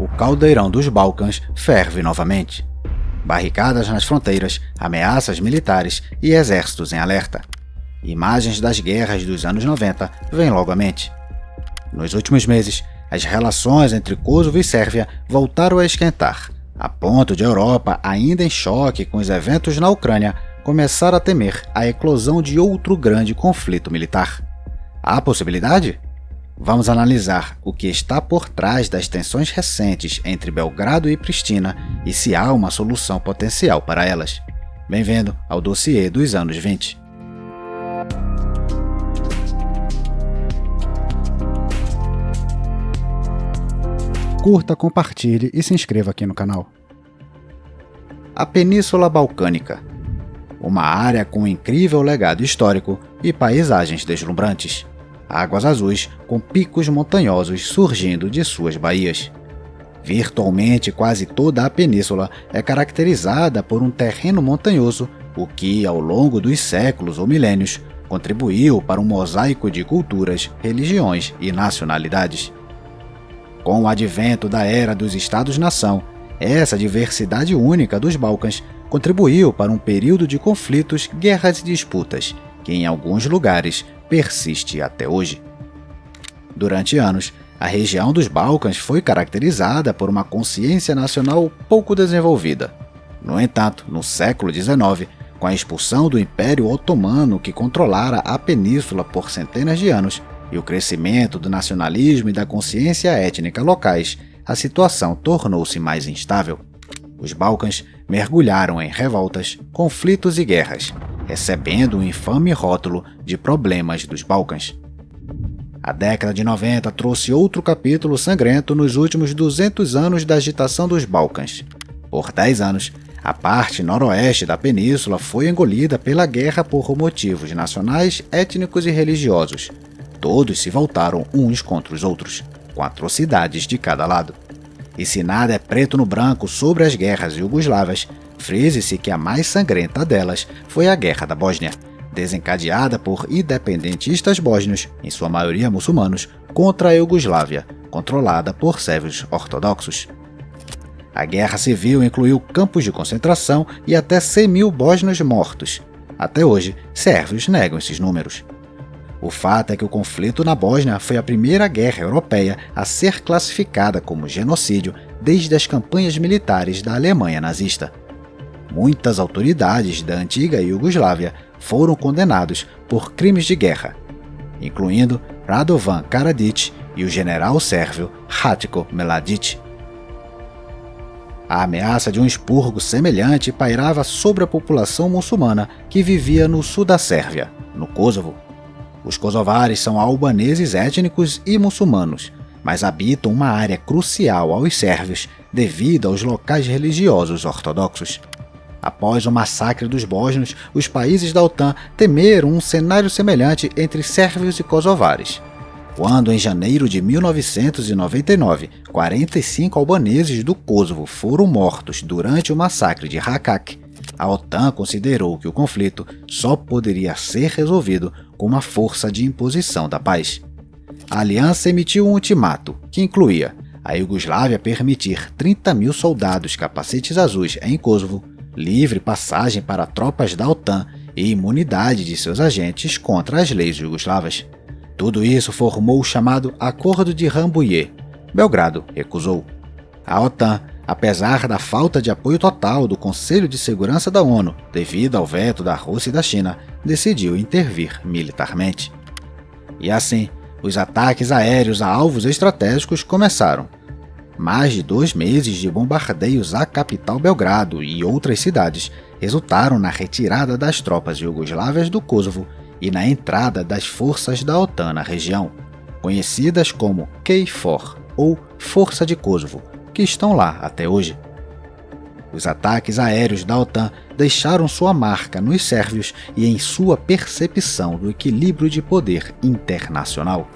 o caldeirão dos Balcãs ferve novamente. Barricadas nas fronteiras, ameaças militares e exércitos em alerta. Imagens das guerras dos anos 90 vêm logo à mente. Nos últimos meses, as relações entre Kosovo e Sérvia voltaram a esquentar, a ponto de a Europa, ainda em choque com os eventos na Ucrânia, começar a temer a eclosão de outro grande conflito militar. Há possibilidade? Vamos analisar o que está por trás das tensões recentes entre Belgrado e Pristina e se há uma solução potencial para elas. Bem-vindo ao dossiê dos anos 20. Curta, compartilhe e se inscreva aqui no canal. A Península Balcânica. Uma área com um incrível legado histórico e paisagens deslumbrantes. Águas azuis com picos montanhosos surgindo de suas baías. Virtualmente quase toda a península é caracterizada por um terreno montanhoso, o que, ao longo dos séculos ou milênios, contribuiu para um mosaico de culturas, religiões e nacionalidades. Com o advento da era dos Estados-nação, essa diversidade única dos Balcãs contribuiu para um período de conflitos, guerras e disputas, que em alguns lugares persiste até hoje. Durante anos, a região dos Balcãs foi caracterizada por uma consciência nacional pouco desenvolvida. No entanto, no século XIX, com a expulsão do Império Otomano que controlara a península por centenas de anos, e o crescimento do nacionalismo e da consciência étnica locais, a situação tornou-se mais instável. Os Balcãs mergulharam em revoltas, conflitos e guerras, recebendo o infame rótulo de Problemas dos Balcãs. A década de 90 trouxe outro capítulo sangrento nos últimos 200 anos da agitação dos Balcãs. Por 10 anos, a parte noroeste da península foi engolida pela guerra por motivos nacionais, étnicos e religiosos. Todos se voltaram uns contra os outros, com atrocidades de cada lado. E se nada é preto no branco sobre as guerras iugoslavas, frise-se que a mais sangrenta delas foi a Guerra da Bósnia, desencadeada por independentistas bósnios, em sua maioria muçulmanos, contra a Iugoslávia, controlada por sérvios ortodoxos. A guerra civil incluiu campos de concentração e até 100.000 bósnios mortos. Até hoje, sérvios negam esses números. O fato é que o conflito na Bósnia foi a primeira guerra europeia a ser classificada como genocídio desde as campanhas militares da Alemanha nazista. Muitas autoridades da antiga Iugoslávia foram condenados por crimes de guerra, incluindo Radovan Karadzic e o general sérvio Ratko Mladic. A ameaça de um expurgo semelhante pairava sobre a população muçulmana que vivia no sul da Sérvia, no Kosovo. Os kosovares são albaneses étnicos e muçulmanos, mas habitam uma área crucial aos sérvios devido aos locais religiosos ortodoxos. Após o massacre dos bósnios, os países da OTAN temeram um cenário semelhante entre sérvios e kosovares. Quando, em janeiro de 1999, 45 albaneses do Kosovo foram mortos durante o massacre de Hačak, a OTAN considerou que o conflito só poderia ser resolvido com uma força de imposição da paz. A aliança emitiu um ultimato, que incluía a Iugoslávia permitir 30.000 soldados capacetes azuis em Kosovo, livre passagem para tropas da OTAN e imunidade de seus agentes contra as leis jugoslavas. Tudo isso formou o chamado Acordo de Rambouillet. Belgrado recusou. A OTAN, apesar da falta de apoio total do Conselho de Segurança da ONU devido ao veto da Rússia e da China, decidiu intervir militarmente. E assim, os ataques aéreos a alvos estratégicos começaram. Mais de 2 meses de bombardeios à capital Belgrado e outras cidades resultaram na retirada das tropas iugoslavas do Kosovo e na entrada das forças da OTAN na região, conhecidas como KFOR ou Força de Kosovo, que estão lá até hoje. Os ataques aéreos da OTAN deixaram sua marca nos sérvios e em sua percepção do equilíbrio de poder internacional.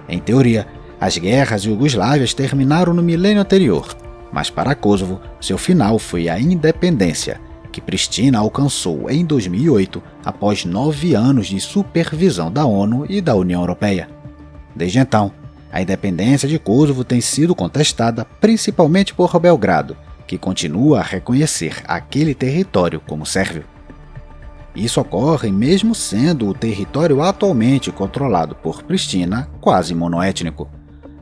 Em teoria, as guerras iugoslávias terminaram no milênio anterior, mas para Kosovo, seu final foi a independência, que Pristina alcançou em 2008 após 9 anos de supervisão da ONU e da União Europeia. Desde então, A independência de Kosovo tem sido contestada principalmente por Belgrado, que continua a reconhecer aquele território como sérvio. Isso ocorre mesmo sendo o território atualmente controlado por Pristina quase monoétnico.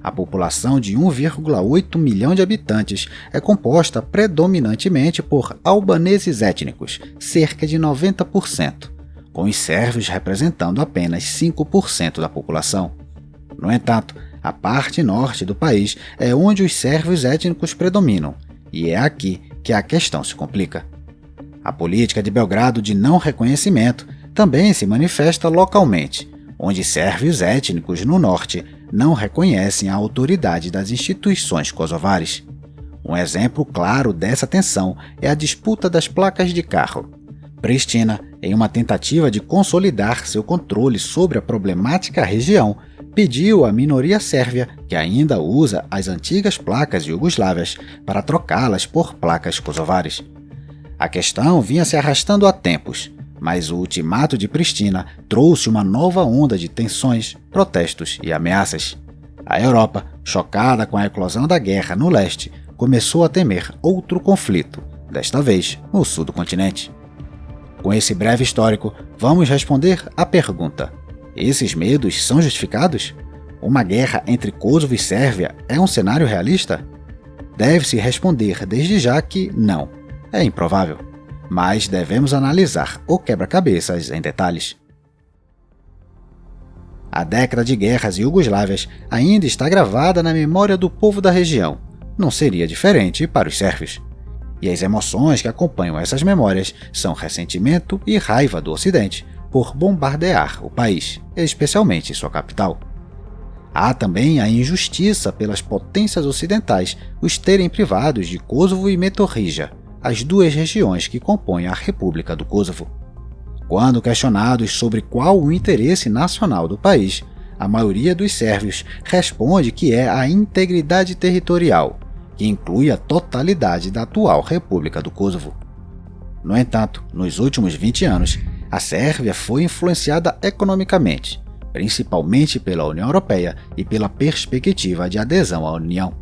A população de 1,8 milhão de habitantes é composta predominantemente por albaneses étnicos, cerca de 90%, com os sérvios representando apenas 5% da população. No entanto, a parte norte do país é onde os sérvios étnicos predominam, e é aqui que a questão se complica. A política de Belgrado de não reconhecimento também se manifesta localmente, onde sérvios étnicos no norte não reconhecem a autoridade das instituições kosovares. Um exemplo claro dessa tensão é a disputa das placas de carro. Pristina, em uma tentativa de consolidar seu controle sobre a problemática região, pediu à minoria sérvia, que ainda usa as antigas placas iugoslávias, para trocá-las por placas kosovares. A questão vinha se arrastando há tempos, mas o ultimato de Pristina trouxe uma nova onda de tensões, protestos e ameaças. A Europa, chocada com a eclosão da guerra no leste, começou a temer outro conflito, desta vez no sul do continente. Com esse breve histórico, vamos responder à pergunta: esses medos são justificados? Uma guerra entre Kosovo e Sérvia é um cenário realista? Deve-se responder desde já que não. É improvável, mas devemos analisar o quebra-cabeças em detalhes. A década de guerras iugoslávias ainda está gravada na memória do povo da região. Não seria diferente para os sérvios. E as emoções que acompanham essas memórias são ressentimento e raiva do Ocidente por bombardear o país, especialmente sua capital. Há também a injustiça pelas potências ocidentais os terem privados de Kosovo e Metorrija, as duas regiões que compõem a República do Kosovo. Quando questionados sobre qual o interesse nacional do país, a maioria dos sérvios responde que é a integridade territorial, que inclui a totalidade da atual República do Kosovo. No entanto, nos últimos 20 anos, a Sérvia foi influenciada economicamente, principalmente pela União Europeia e pela perspectiva de adesão à União.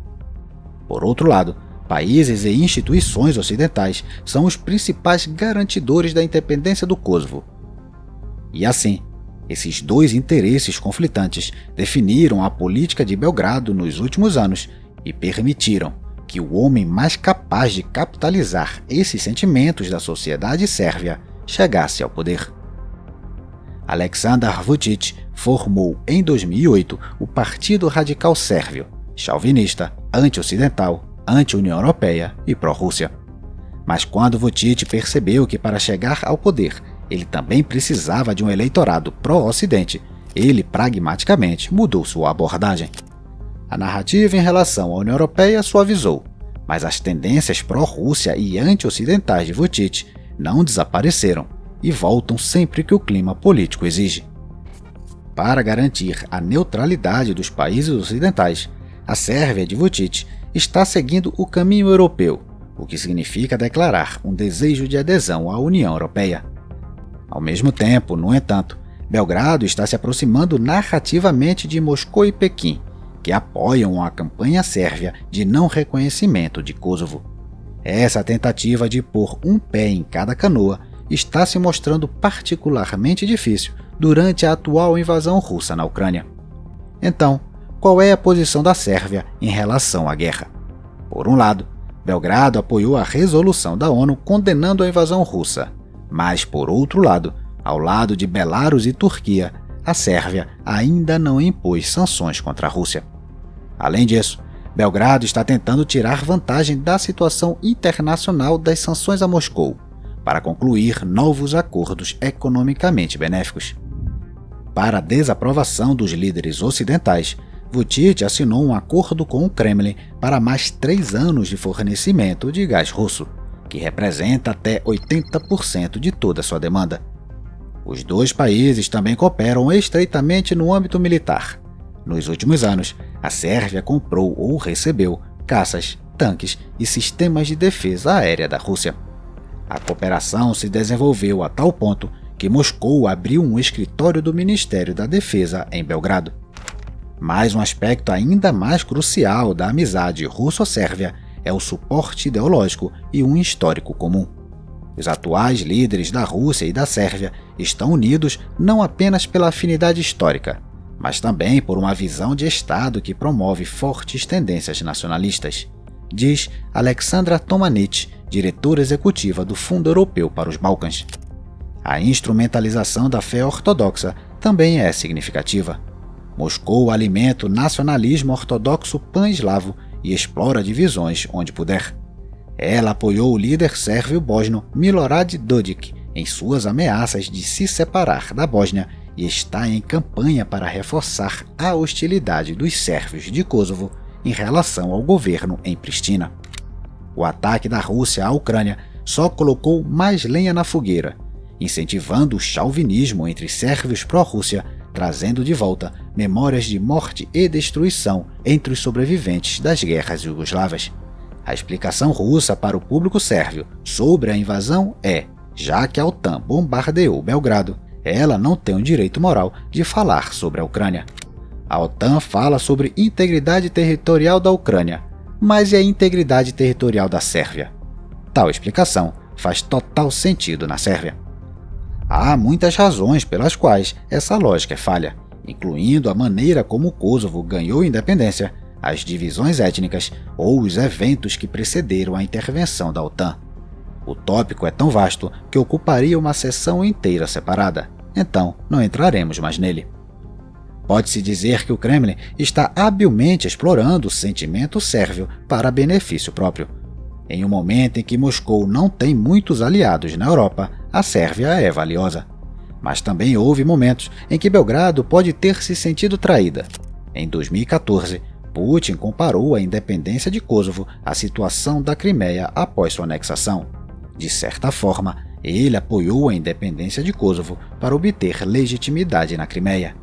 Por outro lado, países e instituições ocidentais são os principais garantidores da independência do Kosovo. E assim, esses dois interesses conflitantes definiram a política de Belgrado nos últimos anos e permitiram que o homem mais capaz de capitalizar esses sentimentos da sociedade sérvia chegasse ao poder. Aleksandar Vučić formou em 2008 o Partido Radical Sérvio, chauvinista, anti-ocidental, anti-União Europeia e pró-Rússia. Mas quando Vučić percebeu que para chegar ao poder ele também precisava de um eleitorado pró-Ocidente, ele pragmaticamente mudou sua abordagem. A narrativa em relação à União Europeia suavizou, mas as tendências pró-Rússia e anti-ocidentais de Vučić não desapareceram e voltam sempre que o clima político exige. Para garantir a neutralidade dos países ocidentais, a Sérvia de Vučić está seguindo o caminho europeu, o que significa declarar um desejo de adesão à União Europeia. Ao mesmo tempo, no entanto, Belgrado está se aproximando narrativamente de Moscou e Pequim, que apoiam a campanha sérvia de não reconhecimento de Kosovo. Essa tentativa de pôr um pé em cada canoa está se mostrando particularmente difícil durante a atual invasão russa na Ucrânia. Então, qual é a posição da Sérvia em relação à guerra? Por um lado, Belgrado apoiou a resolução da ONU condenando a invasão russa, mas, por outro lado, ao lado de Belarus e Turquia, a Sérvia ainda não impôs sanções contra a Rússia. Além disso, Belgrado está tentando tirar vantagem da situação internacional das sanções a Moscou, para concluir novos acordos economicamente benéficos. Para a desaprovação dos líderes ocidentais, Vučić assinou um acordo com o Kremlin para mais 3 anos de fornecimento de gás russo, que representa até 80% de toda sua demanda. Os dois países também cooperam estreitamente no âmbito militar. Nos últimos anos, a Sérvia comprou ou recebeu caças, tanques e sistemas de defesa aérea da Rússia. A cooperação se desenvolveu a tal ponto que Moscou abriu um escritório do Ministério da Defesa em Belgrado. Mas um aspecto ainda mais crucial da amizade russo-sérvia é o suporte ideológico e um histórico comum. Os atuais líderes da Rússia e da Sérvia estão unidos não apenas pela afinidade histórica, mas também por uma visão de Estado que promove fortes tendências nacionalistas, diz Alexandra Tomanich, diretora executiva do Fundo Europeu para os Balcãs. A instrumentalização da fé ortodoxa também é significativa. Moscou alimenta o nacionalismo ortodoxo pan-eslavo e explora divisões onde puder. Ela apoiou o líder sérvio bósnio Milorad Dodik em suas ameaças de se separar da Bósnia e está em campanha para reforçar a hostilidade dos sérvios de Kosovo em relação ao governo em Pristina. O ataque da Rússia à Ucrânia só colocou mais lenha na fogueira, incentivando o chauvinismo entre sérvios pró-Rússia, trazendo de volta memórias de morte e destruição entre os sobreviventes das guerras iugoslavas. A explicação russa para o público sérvio sobre a invasão é: já que a OTAN bombardeou Belgrado, ela não tem o direito moral de falar sobre a Ucrânia. A OTAN fala sobre integridade territorial da Ucrânia, mas e a integridade territorial da Sérvia? Tal explicação faz total sentido na Sérvia. Há muitas razões pelas quais essa lógica é falha, incluindo a maneira como o Kosovo ganhou independência, as divisões étnicas ou os eventos que precederam a intervenção da OTAN. O tópico é tão vasto que ocuparia uma sessão inteira separada, então não entraremos mais nele. Pode-se dizer que o Kremlin está habilmente explorando o sentimento sérvio para benefício próprio. Em um momento em que Moscou não tem muitos aliados na Europa, a Sérvia é valiosa. Mas também houve momentos em que Belgrado pode ter se sentido traída. Em 2014, Putin comparou a independência de Kosovo à situação da Crimeia após sua anexação. De certa forma, ele apoiou a independência de Kosovo para obter legitimidade na Crimeia.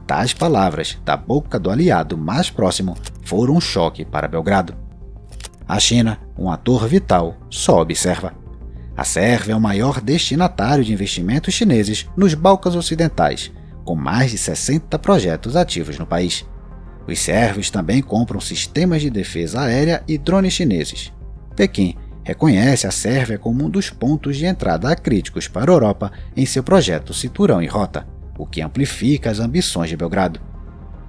Tais palavras da boca do aliado mais próximo foram um choque para Belgrado. A China, um ator vital, só observa. A Sérvia é o maior destinatário de investimentos chineses nos Balcãs Ocidentais, com mais de 60 projetos ativos no país. Os sérvios também compram sistemas de defesa aérea e drones chineses. Pequim reconhece a Sérvia como um dos pontos de entrada críticos para a Europa em seu projeto Cinturão e Rota, o que amplifica as ambições de Belgrado.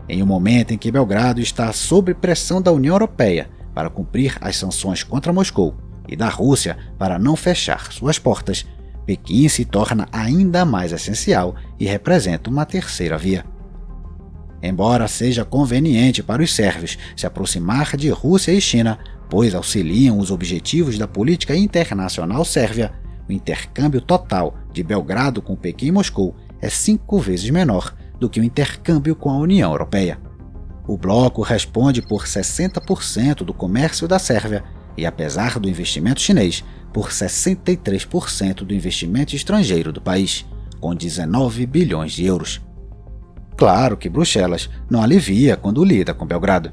Em um momento em que Belgrado está sob pressão da União Europeia para cumprir as sanções contra Moscou e da Rússia para não fechar suas portas, Pequim se torna ainda mais essencial e representa uma terceira via. Embora seja conveniente para os sérvios se aproximar de Rússia e China, pois auxiliam os objetivos da política internacional sérvia, o intercâmbio total de Belgrado com Pequim e Moscou é 5 vezes menor do que o intercâmbio com a União Europeia. O bloco responde por 60% do comércio da Sérvia e, apesar do investimento chinês, por 63% do investimento estrangeiro do país, com 19 bilhões de euros. Claro que Bruxelas não alivia quando lida com Belgrado.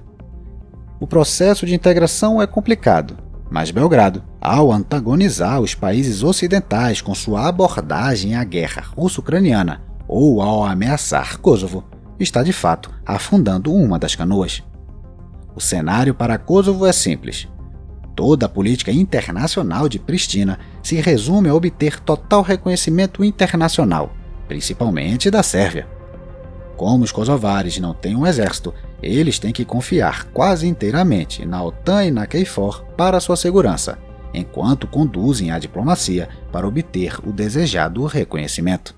O processo de integração é complicado, mas Belgrado, ao antagonizar os países ocidentais com sua abordagem à guerra russo-ucraniana ou ao ameaçar Kosovo, está de fato afundando uma das canoas. O cenário para Kosovo é simples. Toda a política internacional de Pristina se resume a obter total reconhecimento internacional, principalmente da Sérvia. Como os kosovares não têm um exército, eles têm que confiar quase inteiramente na OTAN e na KFOR para sua segurança, enquanto conduzem a diplomacia para obter o desejado reconhecimento.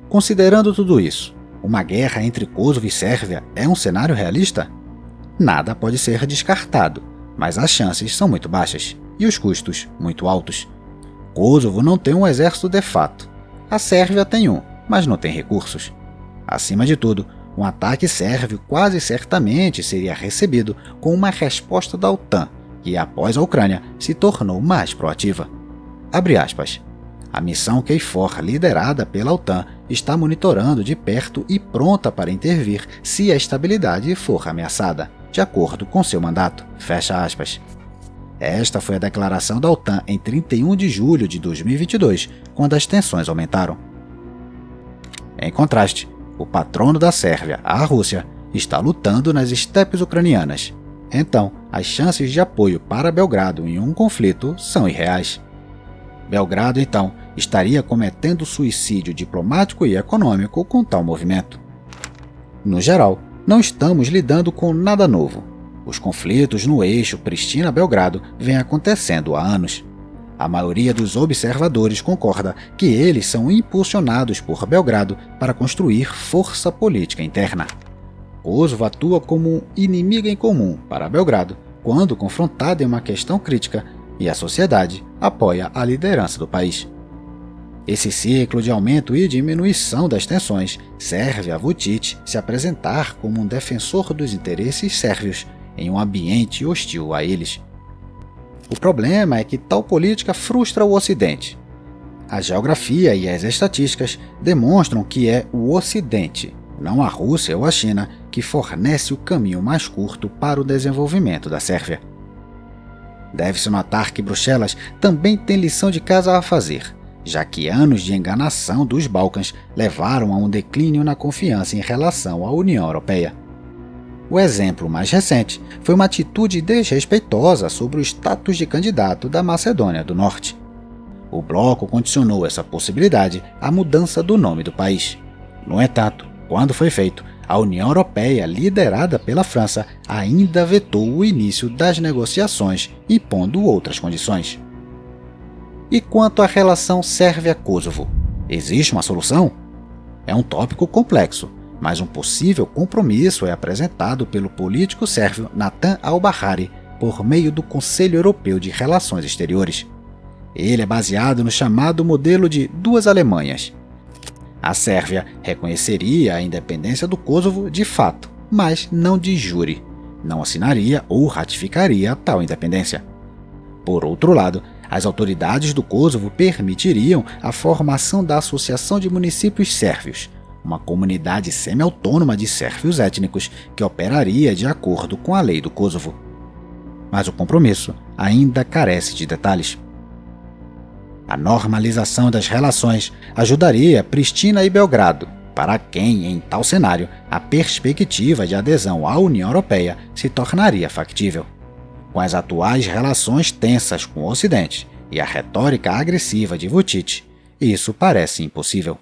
Considerando tudo isso, uma guerra entre Kosovo e Sérvia é um cenário realista? Nada pode ser descartado, mas as chances são muito baixas e os custos muito altos. Kosovo não tem um exército de fato. A Sérvia tem um, mas não tem recursos. Acima de tudo, um ataque sérvio quase certamente seria recebido com uma resposta da OTAN, que após a Ucrânia se tornou mais proativa. Abre aspas. A missão KFOR, liderada pela OTAN, está monitorando de perto e pronta para intervir se a estabilidade for ameaçada, de acordo com seu mandato. Fecha aspas. Esta foi a declaração da OTAN em 31 de julho de 2022, quando as tensões aumentaram. Em contraste, O patrono da Sérvia, a Rússia, está lutando nas estepes ucranianas. Então, as chances de apoio para Belgrado em um conflito são irreais. Belgrado, então, estaria cometendo suicídio diplomático e econômico com tal movimento. No geral, não estamos lidando com nada novo. Os conflitos no eixo Pristina-Belgrado vêm acontecendo há anos. A maioria dos observadores concorda que eles são impulsionados por Belgrado para construir força política interna. Kosovo atua como um inimigo em comum para Belgrado quando confrontada em uma questão crítica, e a sociedade apoia a liderança do país. Esse ciclo de aumento e diminuição das tensões serve a Vučić se apresentar como um defensor dos interesses sérvios em um ambiente hostil a eles. O problema é que tal política frustra o Ocidente. A geografia e as estatísticas demonstram que é o Ocidente, não a Rússia ou a China, que fornece o caminho mais curto para o desenvolvimento da Sérvia. Deve-se notar que Bruxelas também tem lição de casa a fazer, já que anos de enganação dos Balcãs levaram a um declínio na confiança em relação à União Europeia. O exemplo mais recente foi uma atitude desrespeitosa sobre o status de candidato da Macedônia do Norte. O bloco condicionou essa possibilidade à mudança do nome do país. No entanto, quando foi feito, a União Europeia, liderada pela França, ainda vetou o início das negociações, impondo outras condições. E quanto à relação Sérvia-Kosovo? Existe uma solução? É um tópico complexo, mas um possível compromisso é apresentado pelo político sérvio Natan Al-Bahari por meio do Conselho Europeu de Relações Exteriores. Ele é baseado no chamado modelo de duas Alemanhas. A Sérvia reconheceria a independência do Kosovo de fato, mas não de jure. Não assinaria ou ratificaria tal independência. Por outro lado, as autoridades do Kosovo permitiriam a formação da Associação de Municípios Sérvios, uma comunidade semi-autônoma de sérvios étnicos que operaria de acordo com a lei do Kosovo. Mas o compromisso ainda carece de detalhes. A normalização das relações ajudaria Pristina e Belgrado, para quem, em tal cenário, a perspectiva de adesão à União Europeia se tornaria factível. Com as atuais relações tensas com o Ocidente e a retórica agressiva de Vučić, isso parece impossível.